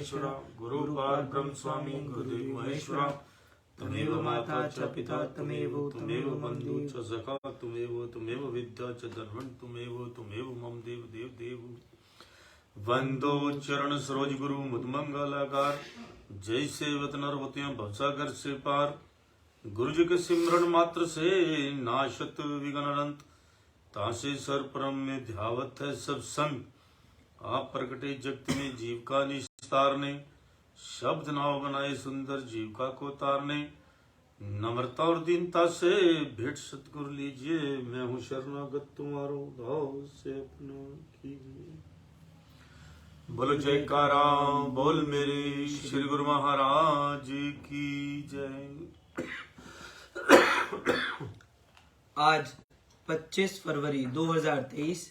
परमेश्वर गुरु परब्रह्म स्वामी गुरुदेव महेश्वरा तमेव माता च पिता तमेव बंधु च सखा तमेव विद्या च धर्मं तमेव मम देव देव देव वंदो चरण सरोज गुरु मुद मंगलाकार जय सेवत नरवतियां भवसागर से पार गुरु जी के सिमरन मात्र से नाशत विघ्न अनंत तासे सर परम में ध्यावत है सब संग आप प्रकटे जगत में जीव का निस्तारने शब्द नाव बनाए सुंदर जीविका को तारने नम्रता और दीनता से भेंट सतगुरु लीजिए मैं हूँ शरणागत तुम्हारो भाव से अपना कीजिए। बोलो जयकारा बोल मेरे श्री गुरु महाराज की जय। आज 25 फरवरी 2023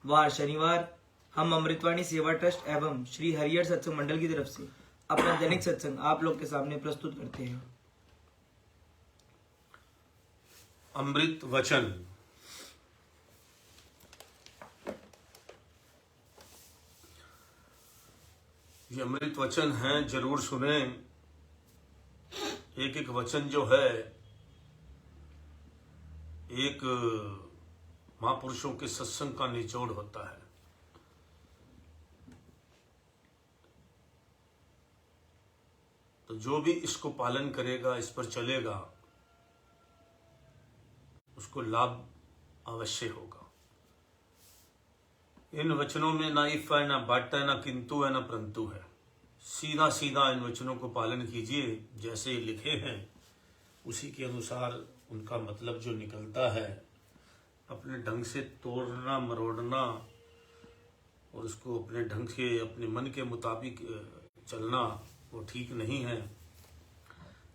वार शनिवार हम अमृतवाणी सेवा ट्रस्ट एवं श्री हरिहर सत्संग मंडल की तरफ से अपना दैनिक सत्संग आप लोग के सामने प्रस्तुत करते हैं। अमृत वचन। ये अमृत वचन है, जरूर सुने। एक एक वचन जो है एक महापुरुषों के सत्संग का निचोड़ होता है। तो जो भी इसको पालन करेगा, इस पर चलेगा, उसको लाभ अवश्य होगा। इन वचनों में ना इफ है, ना बट है, ना किंतु है, ना परंतु है। सीधा सीधा इन वचनों को पालन कीजिए, जैसे लिखे हैं उसी के अनुसार उनका मतलब जो निकलता है। अपने ढंग से तोड़ना मरोड़ना और उसको अपने ढंग से अपने मन के मुताबिक चलना वो ठीक नहीं है।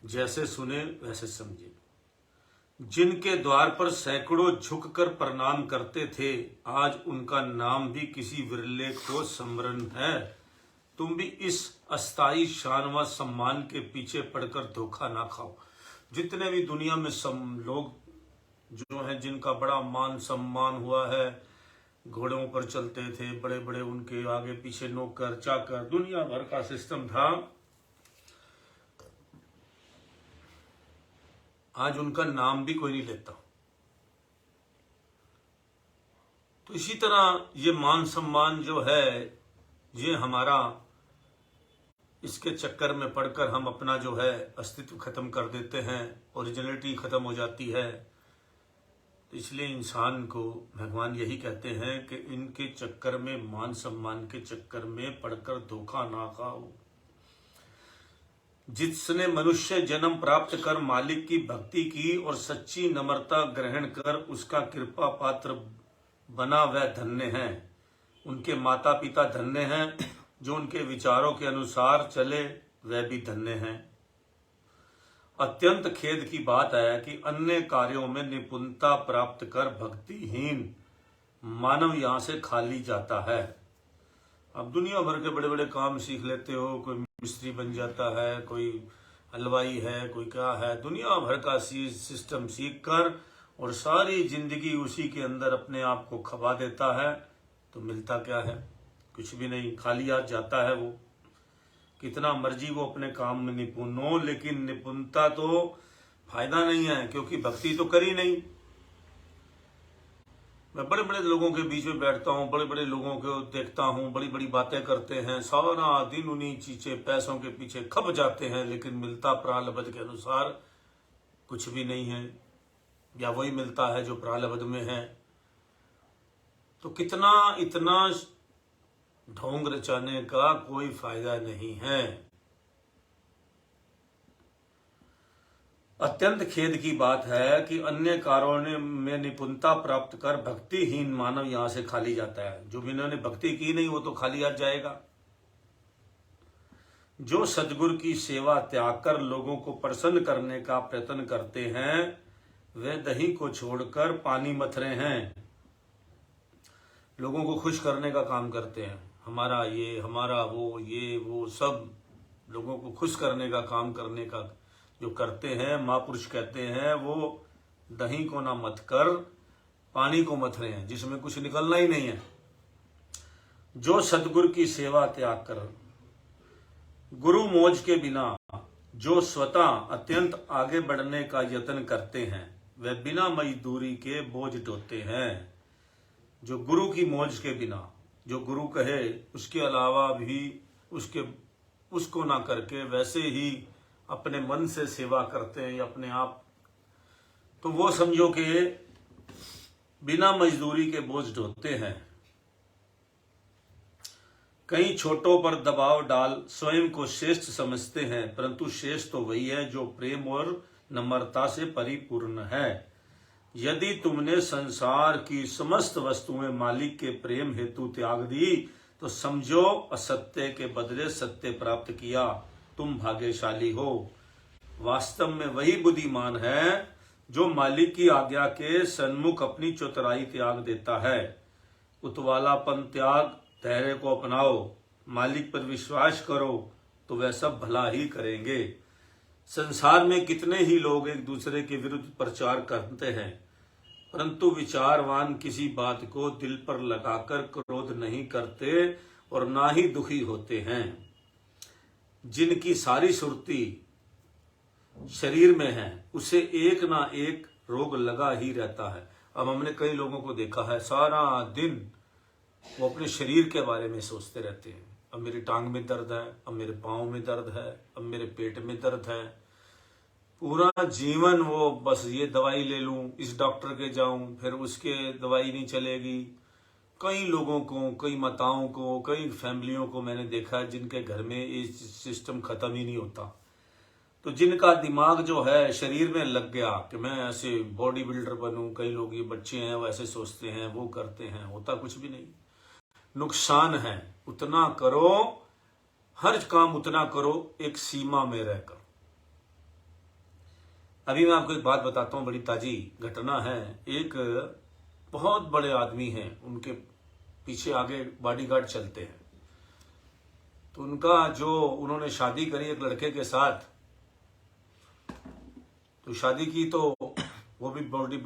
जैसे सुने वैसे समझे। जिनके द्वार पर सैकड़ों झुककर प्रणाम करते थे, आज उनका नाम भी किसी विरले को स्मरण है। तुम भी इस अस्थाई शान व सम्मान के पीछे पड़कर धोखा ना खाओ। जितने भी दुनिया में लोग जो हैं, जिनका बड़ा मान सम्मान हुआ है, घोड़ों पर चलते थे, बड़े बड़े उनके आगे पीछे नौकर चाकर, दुनिया भर का सिस्टम था। आज उनका नाम भी कोई नहीं लेता। तो इसी तरह ये मान सम्मान जो है, ये हमारा इसके चक्कर में पड़कर हम अपना जो है अस्तित्व खत्म कर देते हैं, ओरिजिनलिटी खत्म हो जाती है। तो इसलिए इंसान को भगवान यही कहते हैं कि इनके चक्कर में, मान सम्मान के चक्कर में पड़कर धोखा ना खाओ। जिसने मनुष्य जन्म प्राप्त कर मालिक की भक्ति की और सच्ची नम्रता ग्रहण कर उसका कृपा पात्र बना, वह धन्य है। उनके माता पिता धन्य हैं, जो उनके विचारों के अनुसार चले वह भी धन्य हैं। अत्यंत खेद की बात है कि अन्य कार्यों में निपुणता प्राप्त कर भक्तिहीन मानव यहाँ से खाली जाता है। अब दुनिया भर के बड़े बड़े काम सीख लेते हो, कोई मिस्त्री बन जाता है, कोई हलवाई है, कोई क्या है, दुनिया भर का सिस्टम सीख कर और सारी जिंदगी उसी के अंदर अपने आप को खपा देता है। तो मिलता क्या है? कुछ भी नहीं, खाली हाथ जाता है वो। कितना मर्जी वो अपने काम में निपुण हो, लेकिन निपुणता तो फायदा नहीं है, क्योंकि भक्ति तो करी नहीं। मैं बड़े बड़े लोगों के बीच में बैठता हूँ, बड़े बड़े लोगों को देखता हूँ, बड़ी बड़ी बातें करते हैं, सारा दिन उन्हीं चीजें पैसों के पीछे खप जाते हैं, लेकिन मिलता प्रारब्ध के अनुसार कुछ भी नहीं है, या वही मिलता है जो प्रारब्ध में है। तो कितना इतना ढोंग रचाने का कोई फायदा नहीं है। अत्यंत खेद की बात है कि अन्य कार्यों में निपुणता प्राप्त कर भक्तिहीन मानव यहां से खाली जाता है। जो जिन्होंने भक्ति की नहीं वो तो खाली आ जाएगा। जो सदगुरु की सेवा त्याग कर लोगों को प्रसन्न करने का प्रयत्न करते हैं, वे दही को छोड़कर पानी मथ रहे हैं। लोगों को खुश करने का काम करते हैं, हमारा ये, हमारा वो, ये वो, सब लोगों को खुश करने का काम करने का जो करते हैं, महापुरुष कहते हैं वो दही को ना मथ कर पानी को मथ रहे हैं, जिसमें कुछ निकलना ही नहीं है। जो सतगुरु की सेवा त्याग कर गुरु मौज के बिना जो स्वतः अत्यंत आगे बढ़ने का यत्न करते हैं वे बिना मजदूरी के बोझ ढोते हैं। जो गुरु की मौज के बिना, जो गुरु कहे उसके अलावा भी उसको ना करके वैसे ही अपने मन से सेवा करते हैं या अपने आप, तो वो समझो कि बिना मजदूरी के बोझ ढोते हैं। कई छोटों पर दबाव डाल स्वयं को श्रेष्ठ समझते हैं, परंतु श्रेष्ठ तो वही है जो प्रेम और नम्रता से परिपूर्ण है। यदि तुमने संसार की समस्त वस्तुएं मालिक के प्रेम हेतु त्याग दी तो समझो असत्य के बदले सत्य प्राप्त किया, तुम भाग्यशाली हो। वास्तव में वही बुद्धिमान है जो मालिक की आज्ञा के सन्मुख अपनी चतुराई त्याग देता है। उतवालापन त्याग, धैर्य को अपनाओ, मालिक पर विश्वास करो तो वह सब भला ही करेंगे। संसार में कितने ही लोग एक दूसरे के विरुद्ध प्रचार करते हैं, परंतु विचारवान किसी बात को दिल पर लगाकर क्रोध नहीं करते और ना ही दुखी होते हैं। जिनकी सारी सुरती शरीर में है उसे एक ना एक रोग लगा ही रहता है। अब हमने कई लोगों को देखा है सारा दिन वो अपने शरीर के बारे में सोचते रहते हैं। अब मेरी टांग में दर्द है, अब मेरे पाँव में दर्द है, अब मेरे पेट में दर्द है। पूरा जीवन वो बस ये दवाई ले लूं, इस डॉक्टर के जाऊं, फिर उसके दवाई नहीं चलेगी। कई लोगों को, कई माताओं को, कई फैमिलियों को मैंने देखा है जिनके घर में ये सिस्टम खत्म ही नहीं होता। तो जिनका दिमाग जो है शरीर में लग गया कि मैं ऐसे बॉडी बिल्डर बनूं, कई लोग ये बच्चे हैं वो ऐसे सोचते हैं, वो करते हैं, होता कुछ भी नहीं। नुकसान है। उतना करो, हर काम उतना करो एक सीमा में रहकर। अभी मैं आपको एक बात बताता हूं, बड़ी ताजी घटना है। एक बहुत बड़े आदमी हैं, उनके पीछे आगे बॉडीगार्ड चलते हैं। तो उनका जो उन्होंने शादी करी एक लड़के के साथ, तो शादी की तो वो भी बॉडी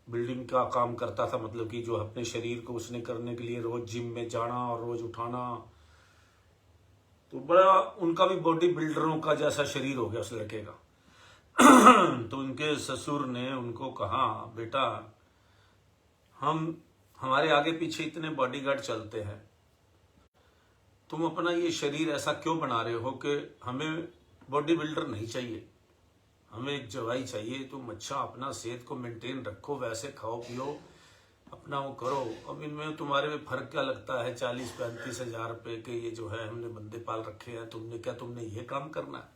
बिल्डिंग का काम करता था, मतलब कि जो अपने शरीर को उसने करने के लिए रोज जिम में जाना और रोज उठाना। तो बड़ा उनका भी बॉडी बिल्डरों का जैसा शरीर हो गया उस लड़के का। तो उनके ससुर ने उनको कहा, बेटा हमारे आगे पीछे इतने बॉडीगार्ड चलते हैं, तुम अपना ये शरीर ऐसा क्यों बना रहे हो कि हमें बॉडी बिल्डर नहीं चाहिए, हमें एक दवाई चाहिए। तुम अच्छा अपना सेहत को मेंटेन रखो, वैसे खाओ पियो, अपना वो करो। अब इनमें तुम्हारे में फर्क क्या लगता है 40-35 हजार रुपए के ये जो है हमने बंदे पाल रखे हैं, तुमने ये काम करना है।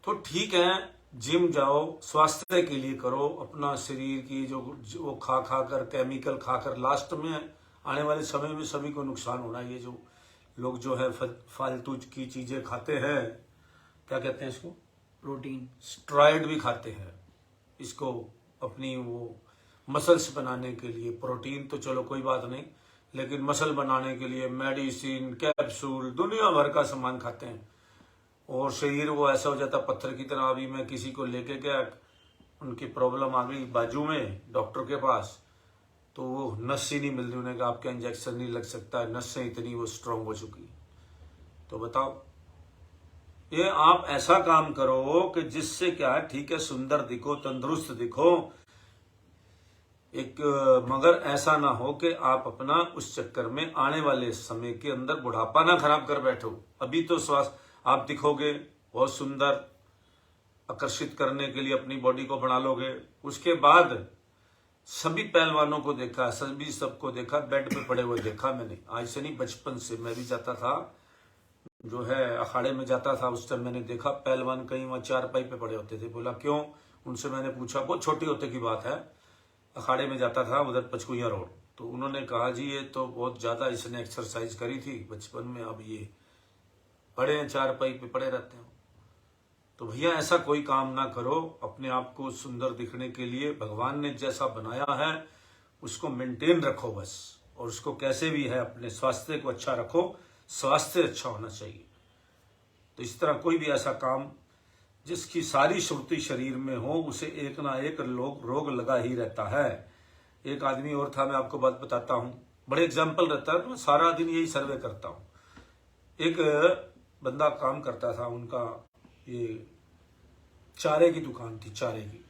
तो ठीक है, जिम जाओ, स्वास्थ्य के लिए करो, अपना शरीर की जो खा कर केमिकल खाकर लास्ट में आने वाले समय में सभी को नुकसान होना। ये जो लोग जो है फालतू की चीजें खाते हैं, क्या कहते हैं इसको, प्रोटीन, स्टेरॉइड भी खाते हैं, इसको अपनी वो मसल्स बनाने के लिए। प्रोटीन तो चलो कोई बात नहीं, लेकिन मसल बनाने के लिए मेडिसिन, कैप्सूल, दुनिया भर का सामान खाते हैं और शरीर वो ऐसा हो जाता पत्थर की तरह। अभी मैं किसी को लेके गया, उनकी प्रॉब्लम आ गई बाजू में डॉक्टर के पास, तो वो नस ही नहीं मिल रही। उन्होंने कहा आपका इंजेक्शन नहीं लग सकता है, नसें इतनी वो स्ट्रांग हो चुकी। तो बताओ, ये आप ऐसा काम करो कि जिससे क्या है, ठीक है सुंदर दिखो, तंदुरुस्त दिखो, एक मगर ऐसा ना हो कि आप अपना उस चक्कर में आने वाले समय के अंदर बुढ़ापा ना खराब कर बैठो। अभी तो स्वास्थ्य आप दिखोगे बहुत सुंदर, आकर्षित करने के लिए अपनी बॉडी को बना लोगे। उसके बाद सभी पहलवानों को देखा, सभी सबको देखा, बेड पे पड़े हुए देखा मैंने। आज से नहीं, बचपन से मैं भी जाता था, जो है अखाड़े में जाता था, उस टाइम मैंने देखा पहलवान कहीं वहां चारपाई पे पड़े होते थे। बोला क्यों, उनसे मैंने पूछा, बहुत छोटी होते की बात है, अखाड़े में जाता था उधर पचकुइया रोड। तो उन्होंने कहा जी ये तो बहुत ज्यादा इसने एक्सरसाइज करी थी बचपन में, अब ये पड़े हैं चारपाई पे पड़े रहते हैं। तो भैया ऐसा कोई काम ना करो। अपने आप को सुंदर दिखने के लिए भगवान ने जैसा बनाया है उसको मेंटेन रखो बस, और उसको कैसे भी है अपने स्वास्थ्य को अच्छा रखो, स्वास्थ्य अच्छा होना चाहिए। तो इस तरह कोई भी ऐसा काम जिसकी सारी शक्ति शरीर में हो, उसे एक ना एक रोग लगा ही रहता है। एक आदमी और था, मैं आपको बात बताता हूँ, बड़े एग्जाम्पल रहता है, मैं सारा दिन यही सर्वे करता हूँ। एक बंदा काम करता था, उनका ये चारे की दुकान थी, चारे की,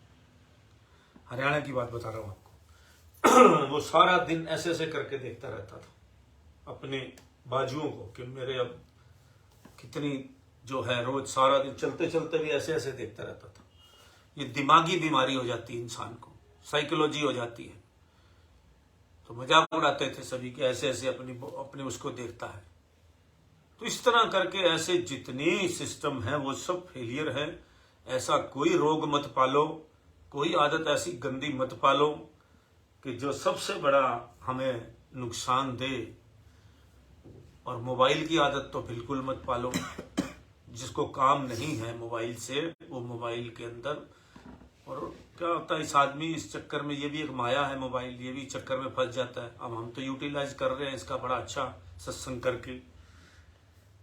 हरियाणा की बात बता रहा हूं आपको। वो सारा दिन ऐसे ऐसे करके देखता रहता था अपने बाजुओं को कि मेरे अब कितनी जो है, रोज सारा दिन चलते चलते भी ऐसे ऐसे देखता रहता था। ये दिमागी बीमारी हो जाती है इंसान को, साइकोलॉजी हो जाती है। तो मजाक उड़ाते थे सभी के, ऐसे ऐसे अपने उसको देखता है। तो इस तरह करके ऐसे जितने सिस्टम है वो सब फेलियर है। ऐसा कोई रोग मत पालो, कोई आदत ऐसी गंदी मत पालो कि जो सबसे बड़ा हमें नुकसान दे। और मोबाइल की आदत तो बिल्कुल मत पालो। जिसको काम नहीं है मोबाइल से, वो मोबाइल के अंदर, और क्या होता है इस आदमी इस चक्कर में, ये भी एक माया है मोबाइल, ये भी चक्कर में फंस जाता है। अब हम तो यूटिलाइज कर रहे हैं इसका बड़ा अच्छा सत्संग करके।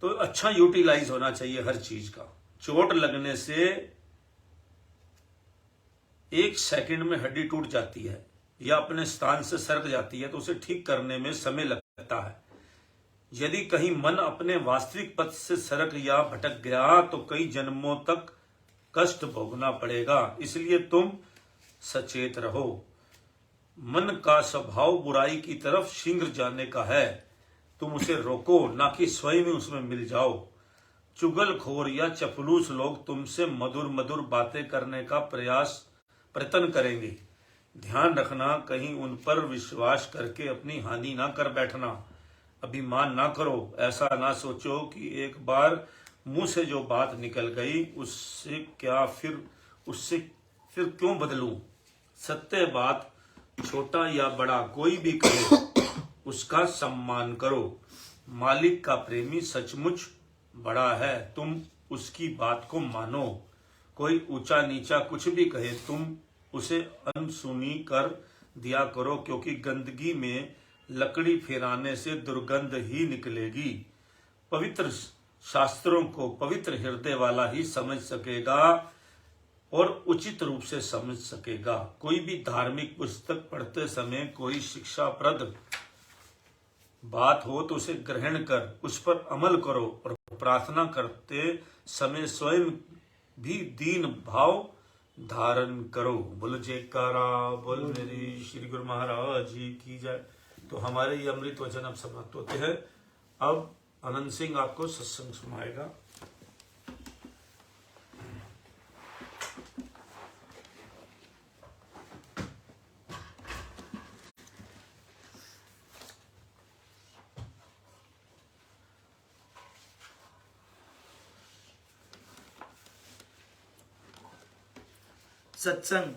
तो अच्छा यूटिलाइज होना चाहिए हर चीज का। चोट लगने से 1 सेकंड में हड्डी टूट जाती है या अपने स्थान से सरक जाती है, तो उसे ठीक करने में समय लगता है। यदि कहीं मन अपने वास्तविक पथ से सरक या भटक गया तो कई जन्मों तक कष्ट भोगना पड़ेगा। इसलिए तुम सचेत रहो। मन का स्वभाव बुराई की तरफ शीघ्र जाने का है। तुम उसे रोको, ना कि स्वयं ही उसमें मिल जाओ। चुगलखोर या चपलूस लोग तुमसे मधुर मधुर बातें करने का प्रयत्न करेंगे। ध्यान रखना, कहीं उन पर विश्वास करके अपनी हानि ना कर बैठना। अभिमान ना करो। ऐसा ना सोचो कि एक बार मुंह से जो बात निकल गई उससे क्यों बदलूं। सत्य बात छोटा या बड़ा कोई भी कहे, उसका सम्मान करो। मालिक का प्रेमी सचमुच बड़ा है, तुम उसकी बात को मानो। कोई ऊंचा नीचा कुछ भी कहे, तुम उसे अनसुनी कर दिया करो, क्योंकि गंदगी में लकड़ी फेराने से दुर्गंध ही निकलेगी। पवित्र शास्त्रों को पवित्र हृदय वाला ही समझ सकेगा और उचित रूप से समझ सकेगा। कोई भी धार्मिक पुस्तक पढ़ते समय कोई शिक्षाप्रद बात हो तो उसे ग्रहण कर उस पर अमल करो, और प्रार्थना करते समय स्वयं भी दीन भाव धारण करो। बोलो जयकारा, बोल मेरी श्री गुरु महाराज जी की जय। तो हमारे ये अमृत वचन अब समाप्त होते हैं। अब आनंद सिंह आपको सत्संग सुनाएगा। सत्संग।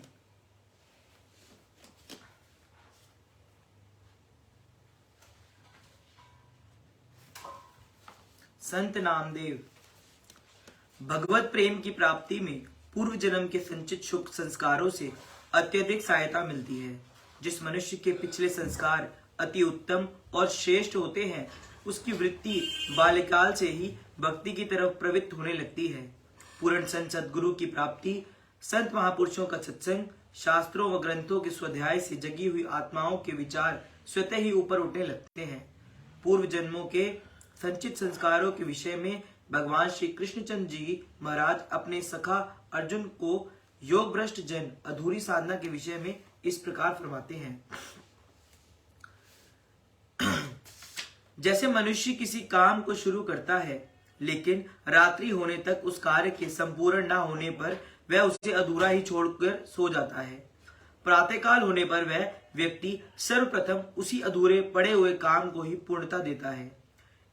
संत नामदेव। भगवत प्रेम की प्राप्ति में पूर्व जन्म के संचित सुख संस्कारों से अत्यधिक सहायता मिलती है। जिस मनुष्य के पिछले संस्कार अति उत्तम और श्रेष्ठ होते हैं, उसकी वृत्ति बाल्यकाल से ही भक्ति की तरफ प्रवृत्त होने लगती है। पूर्ण संत सद्गुरु की प्राप्ति, संत महापुरुषों का सत्संग, शास्त्रों व ग्रंथों के स्वाध्याय से जगी हुई आत्माओं के विचार स्वतः ही ऊपर उठने लगते हैं। पूर्व जन्मों के संचित संस्कारों के विषय में भगवान श्री कृष्णचंद्र जी महाराज अपने सखा अर्जुन को योग भ्रष्ट जन अधूरी साधना के विषय में इस प्रकार फरमाते हैं। जैसे मनुष्य किसी काम को शुरू करता है, लेकिन रात्रि होने तक उस कार्य के संपूर्ण न होने पर वह उसे अधूरा ही छोड़कर सो जाता है। प्रातःकाल होने पर वह व्यक्ति सर्वप्रथम उसी अधूरे पड़े हुए काम को ही पूर्णता देता है।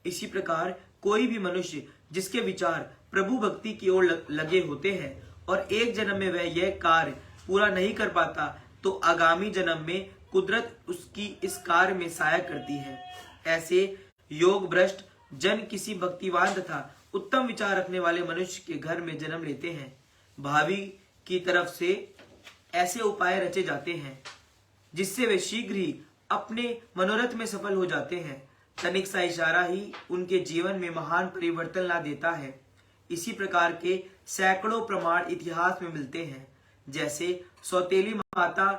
इसी प्रकार कोई भी मनुष्य जिसके विचार प्रभु भक्ति की ओर लगे होते हैं और एक जन्म में वह यह कार्य पूरा नहीं कर पाता, तो आगामी जन्म में कुदरत उसकी इस कार्य में सहायता करती है। ऐसे योग भ्रष्ट जन किसी भक्तिवान तथा उत्तम विचार रखने वाले मनुष्य के घर में जन्म लेते हैं। भावी की तरफ से ऐसे उपाय रचे जाते हैं जिससे वे शीघ्र ही अपने मनोरथ में सफल हो जाते हैं। तनिक सा इशारा ही उनके जीवन में महान परिवर्तन ला देता है। इसी प्रकार के सैकड़ों प्रमाण इतिहास में मिलते हैं। जैसे सौतेली माता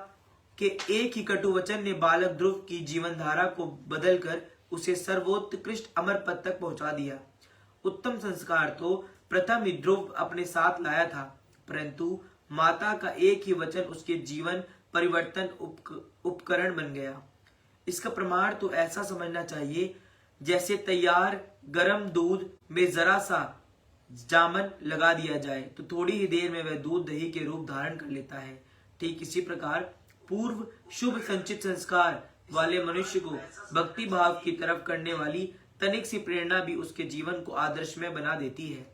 के एक ही कटु वचन ने बालक ध्रुव की जीवन धारा को बदलकर उसे सर्वोत्कृष्ट अमर पद तक पहुंचा दिया। उत्तम संस्कार तो प्रथम ही ध्रुव अपने साथ लाया था, परंतु माता का एक ही वचन उसके जीवन परिवर्तन उपकरण बन गया। इसका प्रमाण तो ऐसा समझना चाहिए जैसे तैयार गर्म दूध में जरा सा जामन लगा दिया जाए तो थोड़ी ही देर में वह दूध दही के रूप धारण कर लेता है। ठीक इसी प्रकार पूर्व शुभ संचित संस्कार वाले मनुष्य को भक्ति भाव की तरफ करने वाली तनिक सी प्रेरणा भी उसके जीवन को आदर्शमय बना देती है।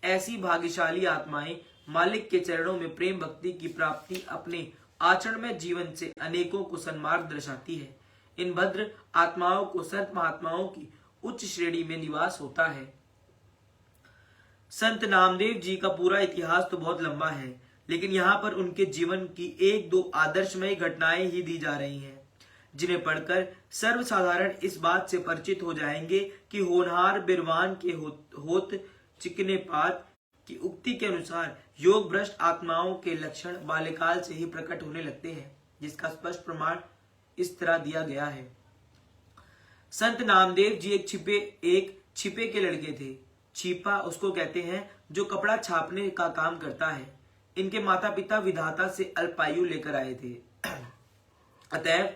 ऐसी भाग्यशाली आत्माएं मालिक के चरणों में प्रेम भक्ति की प्राप्ति अपने आचरण में जीवन से अनेकों को सन्मार्ग दर्शाती है। इन भद्र आत्माओं को संत महात्माओं की उच्च श्रेणी में निवास होता है। संत नामदेव जी का पूरा इतिहास तो बहुत लंबा है, लेकिन यहाँ पर उनके जीवन की एक दो आदर्शमय घटनाएं ही दी जा रही हैं, जिन्हें पढ़कर सर्वसाधारण इस बात से परिचित हो जाएंगे कि होनहार बिरवान के होत चिकने पात की उक्ति के अनुसार योग भ्रष्ट आत्माओं के लक्षण बाल्यकाल से ही प्रकट होने लगते हैं, जिसका स्पष्ट प्रमाण इस तरह दिया गया है। संत नामदेव जी एक छिपे के लड़के थे। छिपा उसको कहते हैं जो कपड़ा छापने का काम करता है। इनके माता पिता विधाता से अल्पायु लेकर आए थे, अतएव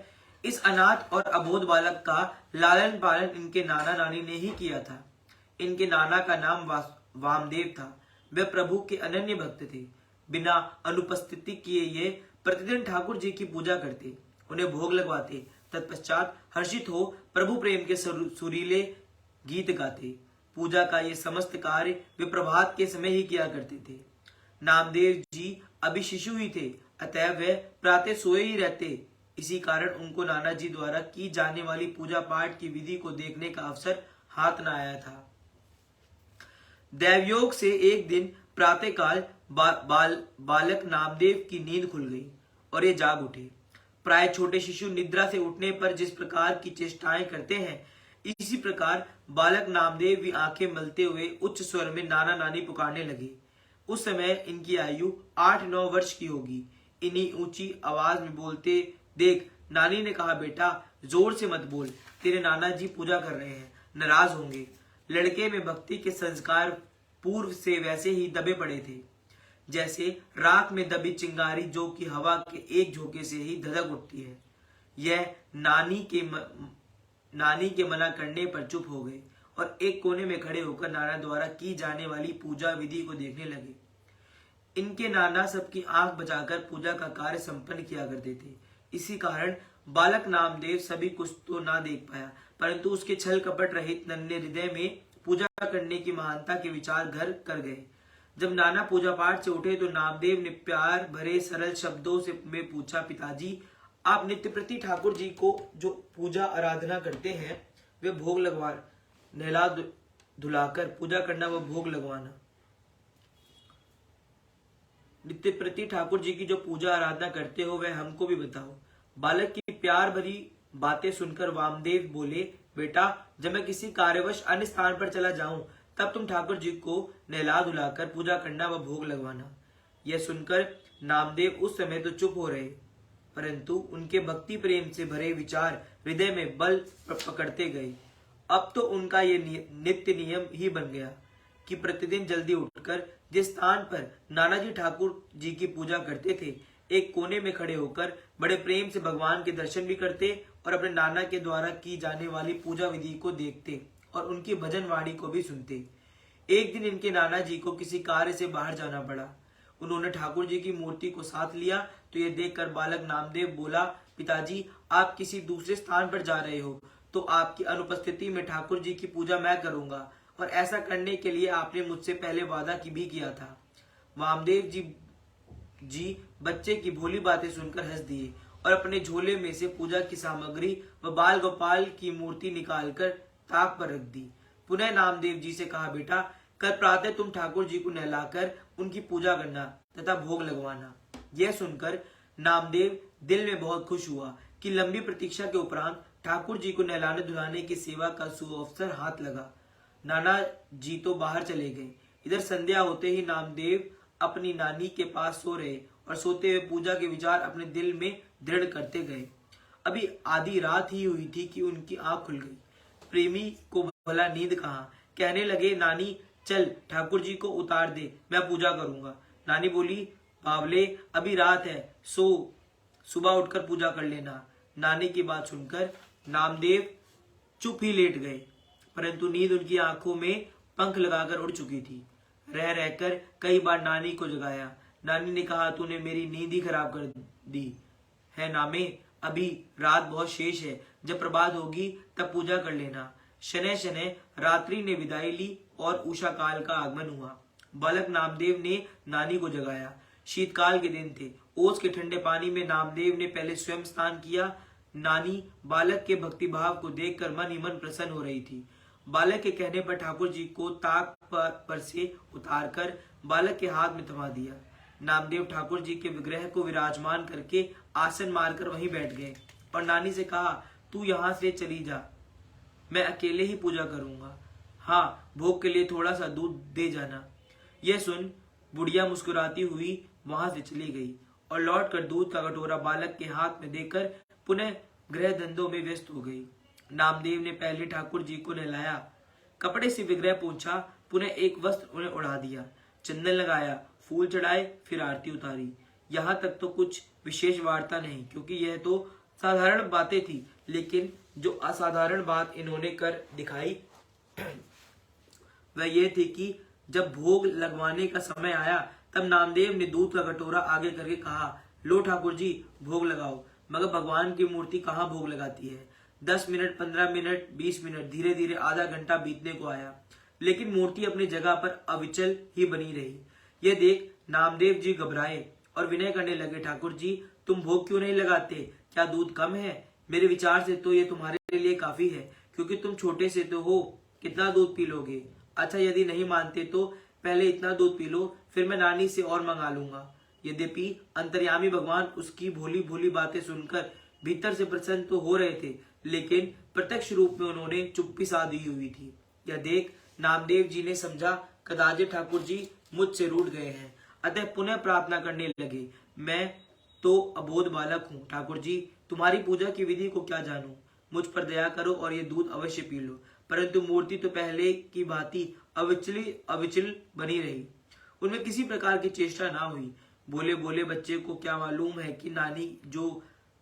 इस अनाथ और अबोध बालक का लालन पालन इनके नाना नानी ने ही किया था। इनके नाना का नाम वामदेव था। वे प्रभु के अनन्य भक्त थे। बिना अनुपस्थिति किए ये प्रतिदिन ठाकुर जी की पूजा करते, उन्हें भोग लगवाते, तत्पश्चात हर्षित हो प्रभु प्रेम के सुरीले गीत गाते। पूजा का ये समस्त कार्य वे प्रभात के समय ही किया करते थे। नामदेव जी अभी शिशु ही थे, अतः वे प्रातः सोए ही रहते। इसी कारण उनको नाना जी द्वारा की जाने वाली पूजा पाठ की विधि को देखने का अवसर हाथ न आया था। दैवयोग से एक दिन प्रातःकाल बालक नामदेव की नींद खुल गई और ये जाग उठे। प्राय छोटे शिशु निद्रा से उठने पर जिस प्रकार की चेष्टाएं करते हैं, इसी प्रकार बालक नामदेव भी आंखें मलते हुए उच्च स्वर में नाना नानी पुकारने लगे। उस समय इनकी आयु 8-9 वर्ष की होगी। इन्हीं ऊंची आवाज में बोलते देख नानी ने कहा, बेटा जोर से मत बोल, तेरे नाना जी पूजा कर रहे हैं, नाराज होंगे। लड़के में भक्ति के संस्कार पूर्व से वैसे ही दबे पड़े थे, जैसे राख में दबी चिंगारी जो कि हवा के एक झोंके से ही धधक उठती है। यह नानी के मना करने पर चुप हो गए और एक कोने में खड़े होकर नाना द्वारा की जाने वाली पूजा विधि को देखने लगे। इनके नाना सबकी आंख बचाकर पूजा का कार्य संपन्न किया करते थे। इसी कारण बालक नामदेव सभी कुछ तो ना देख पाया, परंतु उसके छल कपट रहित नन्हे हृदय में पूजा करने की महानता के विचार घर कर गए। जब नाना पूजा पाठ से उठे तो नामदेव ने प्यार भरे सरल शब्दों से में पूछा, पिताजी आप नित्य प्रति ठाकुर जी को जो पूजा आराधना करते हैं वे भोग लगवा नहला धुलाकर पूजा करना व भोग लगवाना, नित्य प्रति ठाकुर जी की जो पूजा आराधना करते हो वह हमको भी बताओ। बालक की प्यार भरी बातें सुनकर वामदेव बोले, बेटा जब मैं किसी कार्यवश अन्य स्थान पर चला जाऊं तब तुम ठाकुर जी को नहला धुलाकर पूजा करना व भोग लगवाना। यह सुनकर नामदेव उस समय तो चुप हो रहे, परंतु उनके भक्ति प्रेम से भरे विचार हृदय में बल पकड़ते गए। अब तो उनका ये नित्य नियम ही बन गया कि प्रतिदिन जल्दी उठकर जिस स्थान पर नानाजी ठाकुर जी की पूजा करते थे, एक कोने में खड़े होकर बड़े प्रेम से भगवान के दर्शन भी करते और अपने नाना के द्वारा की जाने वाली पूजा विधि को देखते और उनकी भजन वाणी को भी सुनते। एक दिन इनके नाना जी को किसी कार्य से बाहर जाना पड़ा। उन्होंने ठाकुर जी की मूर्ति को साथ लिया तो ये देखकर बालक नामदेव बोला, पिताजी आप किसी दूसरे स्थान पर जा रहे हो तो आपकी अनुपस्थिति में ठाकुर जी की पूजा मैं करूंगा, और ऐसा करने के लिए आपने मुझसे पहले वादा की भी किया था। वामदेव जी बच्चे की भोली बातें सुनकर हंस दिए और अपने झोले में से पूजा की सामग्री व बाल गोपाल की मूर्ति निकालकर ताक पर रख दी। पुनः नामदेव जी से कहा, बेटा कल प्रातः तुम ठाकुर जी को नहलाकर उनकी पूजा करना तथा भोग लगवाना। यह सुनकर नामदेव दिल में बहुत खुश हुआ कि लंबी प्रतीक्षा के उपरांत ठाकुर जी को नहलाने धुलाने की सेवा का सुअवसर हाथ लगा। नाना जी तो बाहर चले गए। इधर संध्या होते ही नामदेव अपनी नानी के पास सो रहे और सोते हुए पूजा के विचार अपने दिल में दृढ़ करते गए। अभी आधी रात ही हुई थी कि उनकी आंख खुल गई। प्रेमी को भला नींद कहाँ, कहने लगे, नानी चल ठाकुर जी को उतार दे, मैं पूजा करूंगा। नानी बोली, बावले अभी रात है, सो सुबह उठकर पूजा कर लेना। नानी की बात सुनकर नामदेव चुप ही लेट गए, परंतु नींद उनकी आंखों में पंख लगाकर उड़ चुकी थी। रह रहकर कई बार नानी को जगाया। नानी ने कहा, तूने मेरी नींद ही खराब कर दी है नामे, अभी रात बहुत शेष है, जब प्रभात होगी तब पूजा कर लेना। शनैः शनैः रात्रि ने विदाई ली और उषा काल का आगमन हुआ। बालक नामदेव ने नानी को जगाया। शीतकाल के दिन थे। ओस के ठंडे पानी में नामदेव ने पहले स्वयं स्नान किया। नानी बालक के भक्तिभाव को देखकर मन ही मन प्रसन्न हो रही थी। बालक के कहने पर ठाकुर जी को ताक पर से उतारकर बालक के हाथ में थमा दिया। नामदेव ठाकुर जी के विग्रह को विराजमान करके आसन मारकर वहीं बैठ गए और नानी से कहा, तू यहाँ से चली जा, मैं अकेले ही पूजा करूंगा। हाँ, भोग के लिए थोड़ा सा दूध दे जाना। यह सुन बुढ़िया मुस्कुराती हुई वहां से चली गई और लौटकर दूध का कटोरा बालक के हाथ में देकर पुनः गृह धंधों में व्यस्त हो गई। नामदेव ने पहले ठाकुर जी को नहलाया, कपड़े से विग्रह पोंछा, पुनः एक वस्त्र उन्हें उड़ा दिया, चंदन लगाया, फूल चढ़ाए, फिर आरती उतारी। यहाँ तक तो कुछ विशेष वार्ता नहीं, क्योंकि यह तो साधारण बातें थी, लेकिन जो असाधारण बात इन्होंने कर दिखाई वह यह थी कि जब भोग लगवाने का समय आया तब नामदेव ने दूध का कटोरा आगे करके कहा, लो ठाकुर जी भोग लगाओ। मगर भगवान की मूर्ति कहाँ भोग लगाती है। 10 मिनट, 15 मिनट, 20 मिनट, धीरे धीरे आधा घंटा बीतने को आया, लेकिन मूर्ति अपनी जगह पर अविचल ही बनी रही। यह देख नामदेव जी घबराए और विनय करने लगे, ठाकुर जी तुम भोग क्यों नहीं लगाते, क्या दूध कम है? मेरे विचार से तो ये तुम्हारे लिए काफी है, क्योंकि तुम छोटे से तो हो, कितना दूध पी लोगे? अच्छा, यदि नहीं मानते तो पहले इतना दूध पी लो, फिर मैं नानी से और मंगा लूंगा। यद्यपि अंतर्यामी भगवान उसकी भोली भोली बातें सुनकर भीतर से प्रसन्न तो हो रहे थे, लेकिन प्रत्यक्ष रूप में उन्होंने चुप्पी साधी हुई थी। यह देख नामदेव जी ने समझा, कदाचित ठाकुर जी मुझसे रूठ गए हैं, अतः पुनः प्रार्थना करने लगे, मैं तो अबोध बालक हूँ, ठाकुर जी तुम्हारी पूजा की विधि को क्या जानूं, मुझ पर दया करो और ये दूध अवश्य पी लो। परंतु मूर्ति तो पहले की भांति अविचल बनी रही, उनमें किसी प्रकार की चेष्टा ना हुई। बोले बोले बच्चे को क्या मालूम है कि नानी जो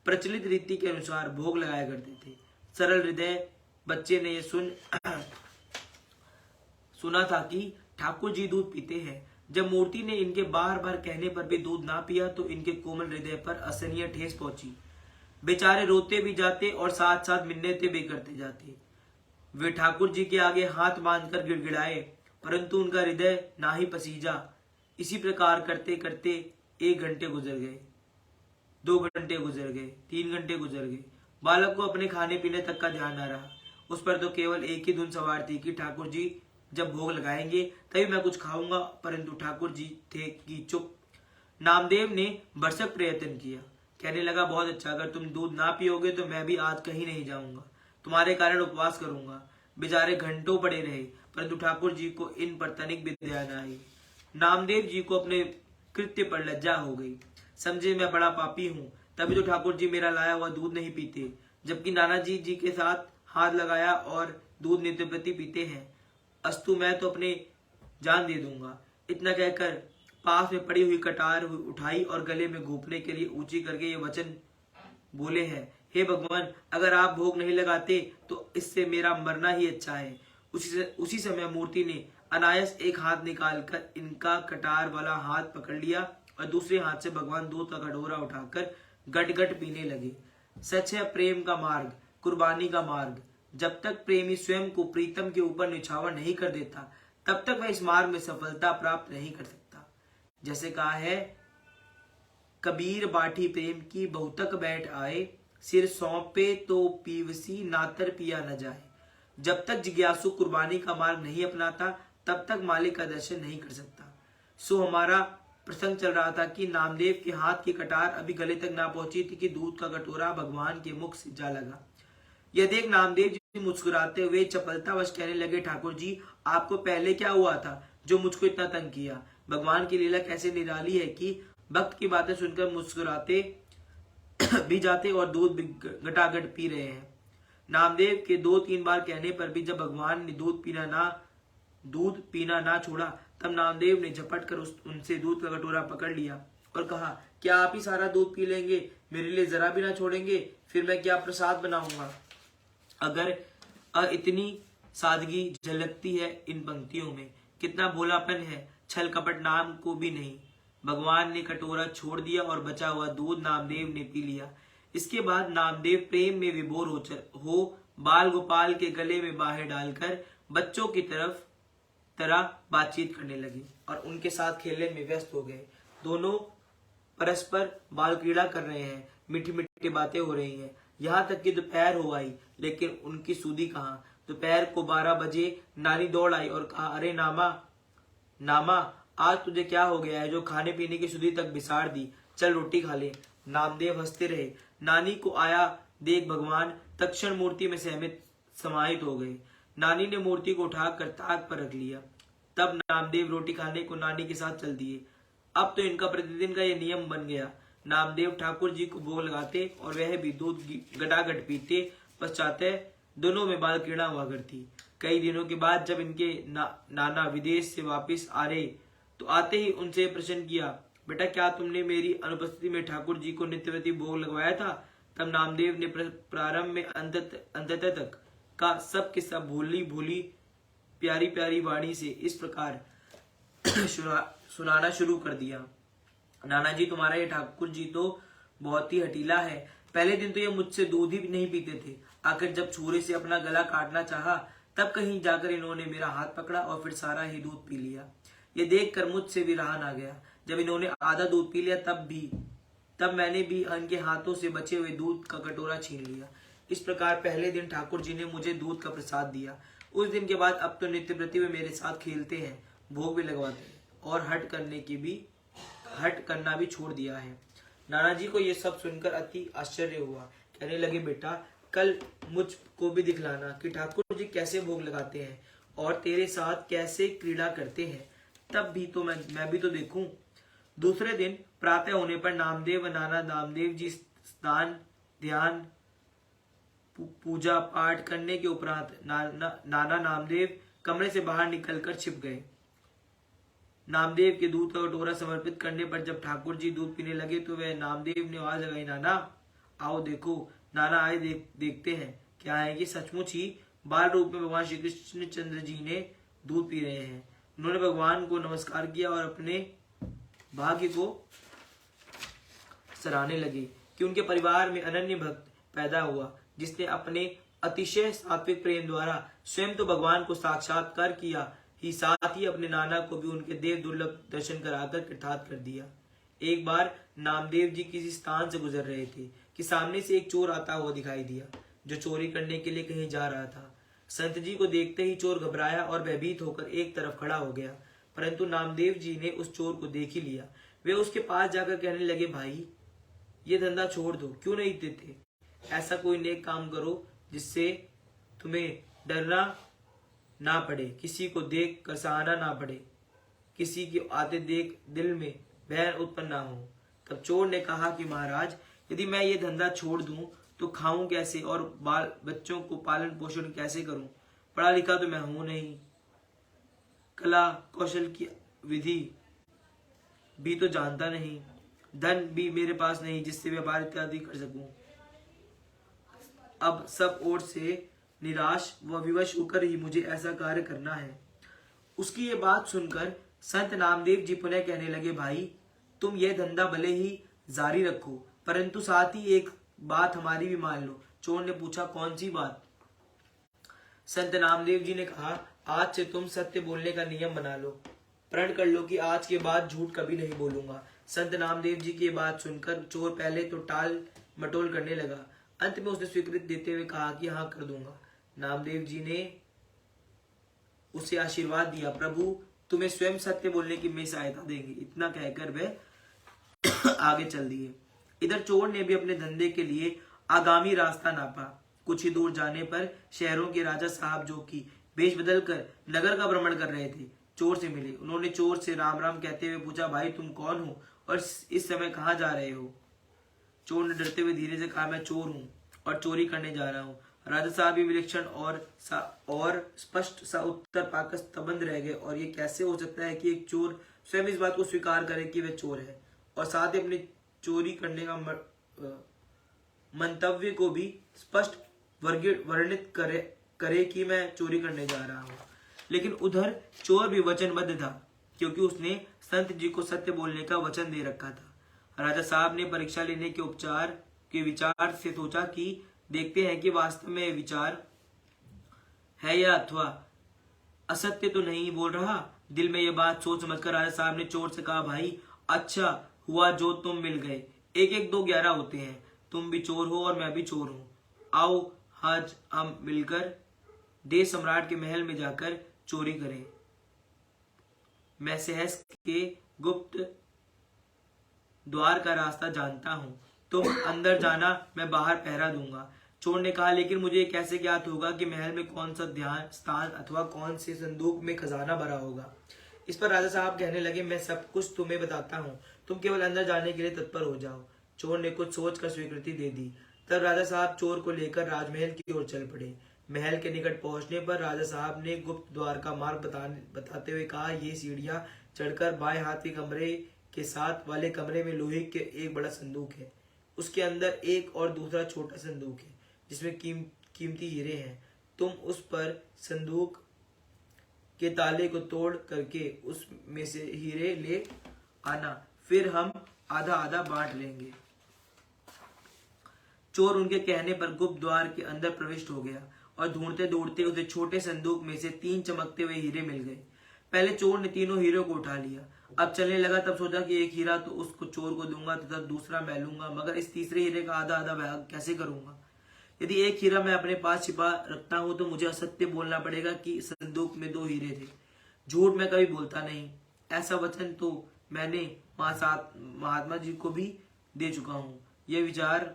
प्रचलित रीति के अनुसार भोग लगाया करते थे। सरल हृदय बच्चे ने यह सुना था कि ठाकुर जी दूध पीते हैं। जब मूर्ति ने इनके बार बार कहने पर भी दूध ना पिया तो इनके कोमल हृदय पर असहनीय ठेस पहुंची। बेचारे रोते भी जाते और साथ साथ मिन्नतें भी करते जाते। वे ठाकुर जी के आगे हाथ बांधकर गिड़गिड़ाए, परंतु उनका हृदय ना ही पसीजा। इसी प्रकार करते करते 1 घंटे गुजर गए, 2 घंटे गुजर गए, 3 घंटे गुजर गए। बालक को अपने खाने पीने तक का ध्यान न रहा। उस पर तो केवल एक ही धुन सवार थी कि ठाकुर जी जब भोग लगाएंगे तभी मैं कुछ खाऊंगा, परंतु ठाकुर जी थे कि चुप। नामदेव ने भरसक प्रयत्न किया, कहने लगा, बहुत अच्छा, अगर तुम दूध ना पियोगे तो मैं भी आज कहीं नहीं जाऊंगा, तुम्हारे कारण उपवास करूंगा। बेचारे घंटों पड़े रहे, परंतु ठाकुर जी को इन पर तनिक भी दया न आई। नामदेव जी को अपने कृत्य पर लज्जा हो गई, समझे मैं बड़ा पापी हूँ, तभी तो ठाकुर जी मेरा लाया हुआ दूध नहीं पीते, जबकि नाना जी के साथ हाथ लगाया और दूध नित्य प्रति पीते हैं। अस्तु, मैं तो अपने जान दे दूंगा। इतना कहकर पास में पड़ी हुई कटार उठाई और गले में घोंपने के लिए ऊंची करके ये वचन बोले हैं, हे भगवान, अगर आप भोग नहीं लगाते तो इससे मेरा मरना ही अच्छा है। उसी समय मूर्ति ने अनायास एक हाथ निकालकर इनका कटार वाला हाथ पकड़ लिया और दूसरे हाथ से भगवान दूध का कटोरा उठाकर गट गट पीने लगे। सच है प्रेम का मार्ग, कुर्बानी का मार्ग। जब तक प्रेमी स्वयं को प्रीतम के ऊपर निछावर नहीं कर देता, तब तक वह इस मार्ग में सफलता प्राप्त नहीं कर सकता। जैसे कहा है, कबीर बाठी प्रेम की बहुतक बैठ आए, सिर सौंपे तो पीवसी नातर पिया न जाए। जब तक जिज्ञासु कुर्बानी का मार्ग नहीं अपनाता, तब तक मालिक का दर्शन नहीं कर सकता। सो हमारा प्रसंग चल रहा था कि नामदेव के हाथ की कटार अभी गले तक ना पहुंची थी कि दूध का कटोरा भगवान के मुख से जा लगा। यह देख नामदेव जी मुस्कुराते हुए चपलतावश कहने लगे, ठाकुर जी आपको पहले क्या हुआ था जो मुझको इतना तंग किया? भगवान की लीला कैसे निराली है कि भक्त की बातें सुनकर मुस्कुराते भी जाते और दूध गटागट पी रहे हैं। नामदेव के 2-3 बार कहने पर भी जब भगवान ने दूध पीना ना दूध पीना ना छोड़ा, तब नामदेव ने झपट कर उनसे दूध का कटोरा पकड़ लिया और कहा, क्या आप ही सारा दूध पी लेंगे, मेरे लिए जरा भी ना छोड़ेंगे? फिर मैं क्या प्रसाद बनाऊंगा? अगर इतनी सादगी झलकती है इन पंक्तियों में, कितना भोलापन है, छल कपट नाम को भी नहीं। भगवान ने कटोरा छोड़ दिया और बचा हुआ दूध नामदेव ने पी लिया। इसके बाद नामदेव प्रेम में विभोर हो बाल गोपाल के गले में बाहें डालकर बच्चों की तरह बातचीत करने लगे और उनके साथ खेलने में व्यस्त हो गए। दोनों परस्पर बाल क्रीड़ा कर रहे हैं, मीठी मीठी बातें हो रही हैं, यहाँ तक कि दोपहर हो आई, लेकिन उनकी सूदी कहाँ। दोपहर को 12 बजे नानी दौड़ आई और कहा, अरे नामा आज तुझे क्या हो गया है जो खाने पीने की सुधि तक बिसार दी, चल रोटी खा ले। नामदेव हंसते रहे। नानी को आया देख भगवान तत्क्षण मूर्ति में समाहित हो गए। नानी ने मूर्ति को उठाकर ताक पर रख लिया। तब नामदेव रोटी खाने को नानी के साथ चल दिए। अब तो इनका प्रतिदिन का यह नियम बन गया। नामदेव ठाकुर जी को भोग लगाते और वह भी दूध गटागट पीते, पश्चाते दोनों में बाल क्रीड़ा हुआ करती। कई दिनों के बाद जब इनके नाना विदेश से वापस आ रहे तो आते ही उनसे प्रश्न किया, बेटा क्या तुमने मेरी अनुपस्थिति में ठाकुर जी को नित्यप्रति भोग लगवाया था? तब नामदेव ने प्रारंभ में अंत तक का सब किस्सा भोली भोली प्यारी प्यारी वाणी से इस प्रकार सुनाना शुरू कर दिया। नाना जी, तुम्हारा ये ठाकुर जी तो बहुत ही हटीला है। पहले दिन तो ये मुझसे दूध ही नहीं पीते थे, आखिर जब छुरे से अपना गला काटना चाहा तब कहीं जाकर इन्होंने मेरा हाथ पकड़ा और फिर सारा ही दूध पी लिया। ये देखकर मुझसे भी रहा ना गया। जब इन्होंने आधा दूध पी लिया तब मैंने भी इनके हाथों से बचे हुए दूध का कटोरा छीन लिया। इस प्रकार पहले दिन ठाकुर जी ने मुझे दूध का प्रसाद दिया। उस दिन के बाद अब तो नित्य प्रति वे मेरे साथ खेलते हैं, भोग भी लगवाते हैं और हट करना भी छोड़ दिया है। नाना जी को ये सब सुनकर अति आश्चर्य हुआ। कहने लगे, बेटा कल मुझ को भी दिखलाना कि ठाकुर जी कैसे भोग लगाते हैं और तेरे साथ कैसे क्रीड़ा करते हैं, तब भी तो मैं भी तो देखूं। दूसरे दिन प्रातः होने पर नामदेव व नाना नामदेव जी स्नान ध्यान पूजा पाठ करने के उपरांत नाना नामदेव कमरे से बाहर निकलकर छिप गए। नामदेव के दूध का कटोरा समर्पित करने पर जब ठाकुर जी दूध पीने लगे तो वह नामदेव ने आवाज लगाई, नाना आओ देखो। नाना आए देखते हैं क्या है कि सचमुच ही बाल रूप में भगवान श्री कृष्ण चंद्र जी ने दूध पी रहे हैं। उन्होंने भगवान को नमस्कार किया और अपने भाग्य को सराहने लगे कि उनके परिवार में अनन्य भक्त पैदा हुआ, जिसने अपने अतिशय सात्विक प्रेम द्वारा स्वयं तो भगवान को साक्षात्कार किया ही साथ ही अपने नाना को भी उनके देव दुर्लभ दर्शन कराकर कृतार्थ कर दिया। एक बार नामदेव जी किसी स्थान से गुजर रहे थे कि सामने से एक चोर आता हुआ दिखाई दिया, जो चोरी करने के लिए कहीं जा रहा था। संत जी को देखते ही चोर घबराया और भयभीत होकर एक तरफ खड़ा हो गया, परंतु नामदेव जी ने उस चोर को देख ही लिया। वे उसके पास जाकर कहने लगे, भाई ये धंधा छोड़ दो, क्यों नहीं देते? ऐसा कोई नेक काम करो जिससे तुम्हें डरना ना पड़े, किसी को देख कर सहाना ना पड़े, किसी के आते देख दिल में भय उत्पन्न ना हो। तब चोर ने कहा कि महाराज, यदि मैं ये धंधा छोड़ दूं तो खाऊं कैसे और बाल बच्चों को पालन पोषण कैसे करूं? पढ़ा लिखा तो मैं हूं नहीं, कला कौशल की विधि भी तो जानता नहीं, धन भी मेरे पास नहीं जिससे व्यापार इत्यादि कर सकूं। अब सब ओर से निराश व विवश होकर ही मुझे ऐसा कार्य करना है। उसकी ये बात सुनकर संत नामदेव जी पुनः कहने लगे, भाई तुम यह धंधा भले ही जारी रखो, परंतु साथ ही एक बात हमारी भी मान लो। चोर ने पूछा, कौन सी बात? संत नामदेव जी ने कहा, आज से तुम सत्य बोलने का नियम बना लो, प्रण कर लो कि आज के बाद झूठ कभी नहीं बोलूंगा। संत नामदेव जी की बात सुनकर चोर पहले तो टाल मटोल करने लगा, अंत में उसने स्वीकृति देते हुए कहा कि हाँ कर दूंगा। नामदेव जी ने उसे आशीर्वाद दिया, प्रभु तुम्हें स्वयं सत्य बोलने की में सहायता देंगे। इतना कहकर वे आगे चल दिए। इधर चोर ने भी अपने धंधे के लिए आगामी रास्ता नापा। कुछ ही दूर जाने पर शहरों के राजा साहब, जो कि वेश बदल कर नगर का भ्रमण कर रहे थे, चोर से मिले। उन्होंने चोर से राम राम कहते हुए पूछा, भाई तुम कौन हो और इस समय कहाँ जा रहे हो? चोर ने डरते हुए धीरे से कहा, मैं चोर हूँ और चोरी करने जा रहा हूँ। राजा साहब भी विलक्षण और स्पष्ट सा उत्तर पाकर स्तब्ध रह गए। और ये कैसे हो सकता है कि एक चोर स्वयं इस बात को स्वीकार करे कि वह चोर है और साथ ही अपनी चोरी करने का मंतव्य को भी स्पष्ट वर्णित करे कि मैं चोरी करने जा रहा हूँ। लेकिन उधर चोर भी वचनबद्ध था, क्योंकि उसने संत जी को सत्य बोलने का वचन दे रखा था। राजा साहब ने परीक्षा लेने के विचार से सोचा कि देखते हैं कि वास्तव में विचार है या अथवा असत्य तो नहीं बोल रहा। दिल में यह बात सोच समझकर राजा साहब ने चोर से कहा, भाई अच्छा हुआ जो तुम मिल गए। 1 1 2 11 होते हैं। तुम भी चोर हो और मैं भी चोर हूं। आओ आज हम मिलकर देश सम्राट के महल में जाकर चोरी करें। मैं सहस के गुप्त द्वार का रास्ता जानता हूं। तुम अंदर जाना, मैं बाहर पहरा दूंगा। चोर ने कहा, लेकिन मुझे कैसे ज्ञात होगा कि महल में कौन सा ध्यान स्थान अथवा कौन से संदूक में खजाना भरा होगा। इस पर राजा साहब कहने लगे, मैं सब कुछ तुम्हें बताता हूँ, तुम केवल अंदर जाने के लिए तत्पर हो जाओ। चोर ने कुछ सोचकर स्वीकृति दे दी। तब राजा साहब चोर को लेकर राजमहल की ओर चल पड़े। महल के निकट पहुंचने पर राजा साहब ने गुप्त द्वार का मार्ग बताते हुए कहा, ये सीढ़ियां चढ़कर बाएं हाथ के कमरे के साथ वाले कमरे में लोहे के एक बड़ा संदूक है। उसके अंदर एक और दूसरा छोटा संदूक है जिसमें कीमती हीरे हैं। तुम उस पर संदूक के ताले को तोड़ करके उसमें से हीरे ले आना, फिर हम आधा आधा बांट लेंगे। चोर उनके कहने पर गुप्त द्वार के अंदर प्रविष्ट हो गया और ढूंढते ढूंढते उसे छोटे संदूक में से 3 चमकते हुए हीरे मिल गए। पहले चोर ने तीनों हीरों को उठा लिया। अब चलने लगा, तब सोचा कि एक हीरा तो उसको चोर को दूंगा तथा दूसरा मैं लूंगा, मगर इस तीसरे हीरे का आधा आधा भाग कैसे करूंगा। यदि एक हीरा मैं अपने पास छिपा रखता हूं तो मुझे असत्य बोलना पड़ेगा कि संदूक में 2 हीरे थे। झूठ मैं कभी बोलता नहीं, ऐसा वचन तो मैंने महात्मा जी को भी दे चुका हूं। यह विचार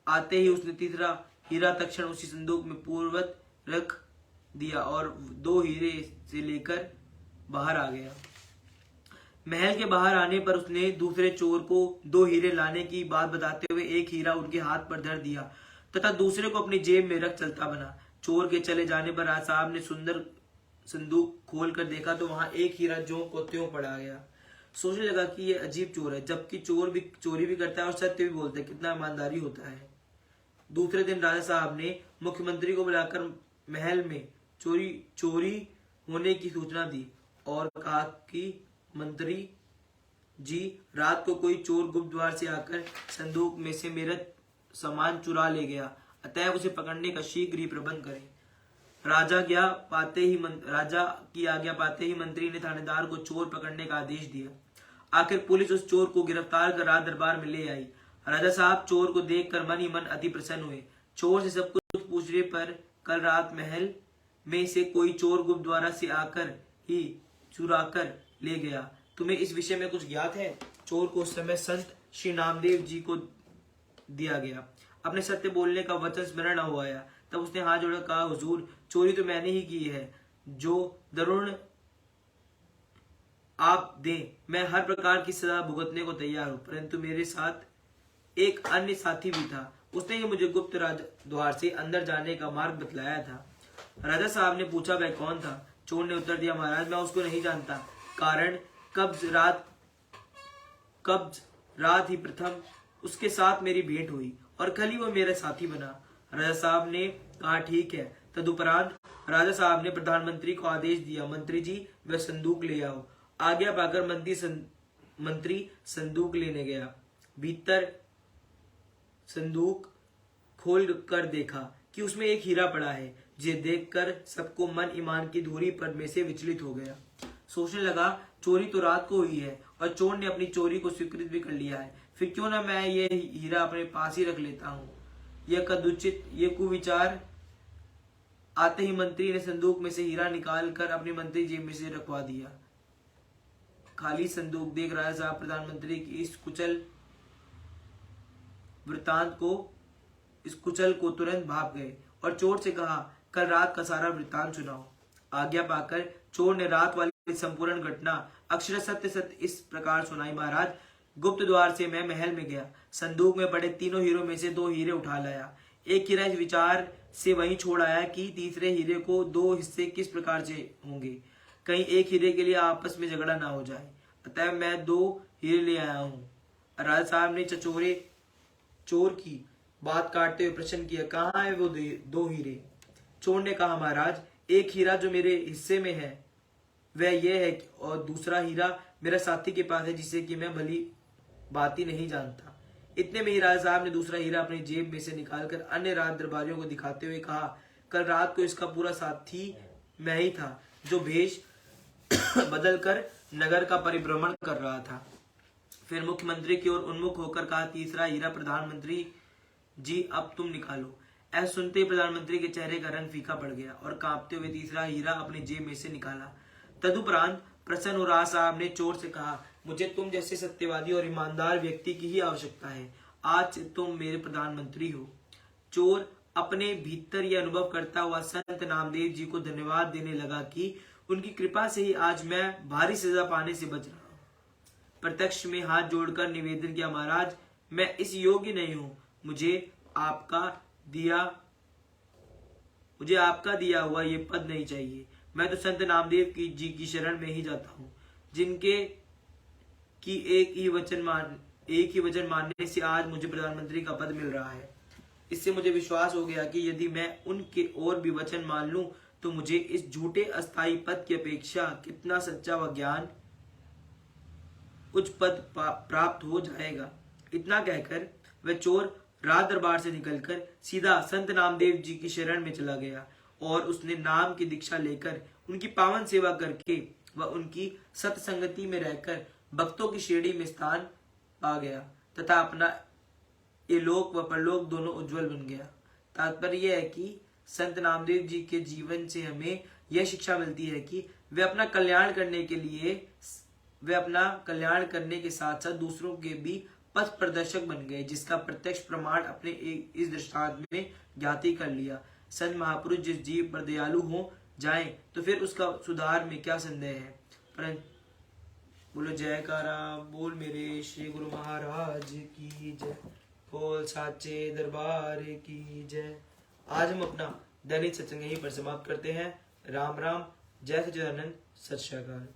आते ही उसने तीसरा हीरा तक्षण उसी संदूक में पूर्ववत रख दिया और 2 हीरे से लेकर बाहर आ गया। महल के बाहर आने पर उसने दूसरे चोर को 2 हीरे लाने की बात बताते हुए एक हीरा उनके हाथ पर धर दिया तथा दूसरे को अपनी जेब में रख चलता बना। चोर के चले जाने पर राज साहब ने सुंदर संदूक खोल कर देखा तो वहां एक हीरा ज्यों को त्यों पड़ा गया। सोचने लगा कि ये अजीब चोर है, जबकि चोर भी चोरी भी करता है और सत्य भी बोलता है। कितना ईमानदारी होता है। दूसरे दिन राजा साहब ने मुख्यमंत्री को बुलाकर महल में चोरी होने की सूचना दी और कहा कि मंत्री जी, रात को कोई चोर गुप्त द्वार से आकर संदूक में से मेरा सामान चुरा ले गया, अतएव उसे पकड़ने का शीघ्र ही प्रबंध करें। राजा की आज्ञा पाते ही मंत्री ने थानेदार को चोर पकड़ने का आदेश दिया। आखिर पुलिस उस चोर को गिरफ्तार कर राज दरबार में ले आई। राजा साहब चोर को देखकर मन ही मन अति प्रसन्न हुए। चोर से सब कुछ पूछने पर कल रात महल में से कोई चोर गुप्त द्वारा से आकर ही चुरा कर ले गया। तुम्हें इस विषय में कुछ ज्ञात है? चोर को उस समय संत श्री नामदेव जी को दिया गया। अपने सत्य बोलने का वचन स्मरण न हो आया। तब उसने हाथ जोड़कर कहा, हुजूर, चोरी तो मैंने ही की है, जो दरुण आप दें मैं हर प्रकार की सजा भुगतने को तैयार हूं, परंतु मेरे साथ एक अन्य साथी भी था। उसने ही मुझे गुप्त राज द्वार से अंदर जाने का मार्ग बतलाया था। राजा साहब ने पूछा, वह कौन था? चोर ने उत्तर दिया, महाराज, मैं उसको नहीं जानता, कारण कब्ज रात ही प्रथम उसके साथ मेरी भेंट हुई और कल ही वो मेरा साथी बना। राजा साहब ने कहा, ठीक है। तदुपरांत राजा साहब ने प्रधानमंत्री को आदेश दिया, मंत्री जी, वह संदूक ले आओ। आज्ञा पाकर मंत्री संदूक लेने गया। भीतर संदूक खोल कर देखा कि उसमें एक हीरा पड़ा है। जे देखकर सबको मन ईमान की धुरी पर में से विचलित हो गया। सोचने लगा, चोरी तो रात को हुई है और चोर ने अपनी चोरी को स्वीकृत भी कर लिया है, फिर क्यों ना मैं ये हीरा अपने पास ही रख लेता हूँ। ये कुविचार आते ही मंत्री ने संदूक में से हीरा निकाल कर अपनी मंत्री जेब में से रखवा दिया। खाली संदूक देख राजा साहब प्रधानमंत्री की इस कुचल को तुरंत भाग गए और चोर से कहा, कल रात का सारा वृत्तांत सुनाओ। आज्ञा पाकर चोर ने रात वाली संपूर्ण घटना अक्षर सत्य इस प्रकार सुनाई। महाराज, गुप्त द्वार से मैं महल में गया, संदूक में पड़े तीनों हीरों में से 2 हीरे उठा लाया। एक हीरा इस विचार से वहीं छोड़ आया कि तीसरे हीरे को दो हिस्से किस प्रकार से होंगे, कहीं एक हीरे के लिए आपस में झगड़ा ना हो जाए। अतः मैं 2 हीरे ले आया हूँ। राजा साहब ने चोर की बात काटते हुए प्रश्न किया, कहाँ है वो 2 हीरे? चोर ने कहा, महाराज, एक हीरा जो मेरे हिस्से में है वह यह है और दूसरा हीरा मेरा साथी के पास है जिसे कि मैं भली बात ही नहीं जानता। इतने में ही राजा साहब ने दूसरा हीरा अपनी जेब में से निकालकर अन्य राज दरबारियों को दिखाते हुए कहा, कल रात को इसका पूरा साथी मैं ही था जो भेष बदलकर नगर का परिभ्रमण कर रहा था। फिर मुख्यमंत्री की ओर उन्मुख होकर कहा, तीसरा हीरा प्रधानमंत्री जी अब तुम निकालो। ऐसा सुनते ही प्रधानमंत्री के चेहरे का रंग फीका पड़ गया और कांपते हुए तीसरा हीरा अपनी जेब में से निकाला। तदुपरांत प्रसन्न हो राजा साहब ने चोर से कहा, मुझे तुम जैसे सत्यवादी और ईमानदार व्यक्ति की ही आवश्यकता है। आज से तुम मेरे प्रधानमंत्री हो। चोर अपने भीतर यह अनुभव करता हुआ संत नामदेव जी को धन्यवाद देने लगा कि उनकी कृपा से ही आज मैं भारी सजा पाने से बच रहा हूँ। प्रत्यक्ष में हाथ जोड़कर निवेदन किया, महाराज, मैं इस योग्य नहीं हूँ। मुझे आपका दिया हुआ ये पद नहीं चाहिए। मैं तो संत नामदेव जी की शरण में ही जाता हूँ, जिनके की एक ही वचन मानने से आज मुझे प्रधानमंत्री का पद मिल रहा है। इससे मुझे विश्वास हो गया कि यदि मैं उनके और भी वचन मान लूं तो मुझे इस झूठे अस्थायी पद की अपेक्षा कितना सच्चा व ज्ञान उच्च पद प्राप्त हो जाएगा। इतना कहकर वह चोर राज दरबार से निकलकर सीधा संत नामदेव जी की शरण में चला गया और उसने नाम की दीक्षा लेकर उनकी पावन सेवा करके व उनकी सत्संगति में रहकर भक्तों की श्रेणी में स्थान पा गया तथा अपना ये लोक व परलोक दोनों उज्जवल बन गया। तात्पर्य यह है कि संत नामदेव जी के जीवन से हमें यह शिक्षा मिलती है कि वे अपना कल्याण करने के साथ साथ दूसरों के भी पथ प्रदर्शक बन गए, जिसका प्रत्यक्ष प्रमाण अपने इस दृष्टांत में ज्ञाति कर लिया। संत महापुरुष जिस जीव पर दयालु हो जाएं तो फिर उसका सुधार में क्या संदेह है। परंतु बोलो जयकारा बोल मेरे श्री गुरु महाराज की जय, बोल साचे दरबार की जय। आज हम अपना दैनिक सत्संग यहीं पर समाप्त करते हैं। राम राम, जय सच्चिदानंद, सत श्री अकाल।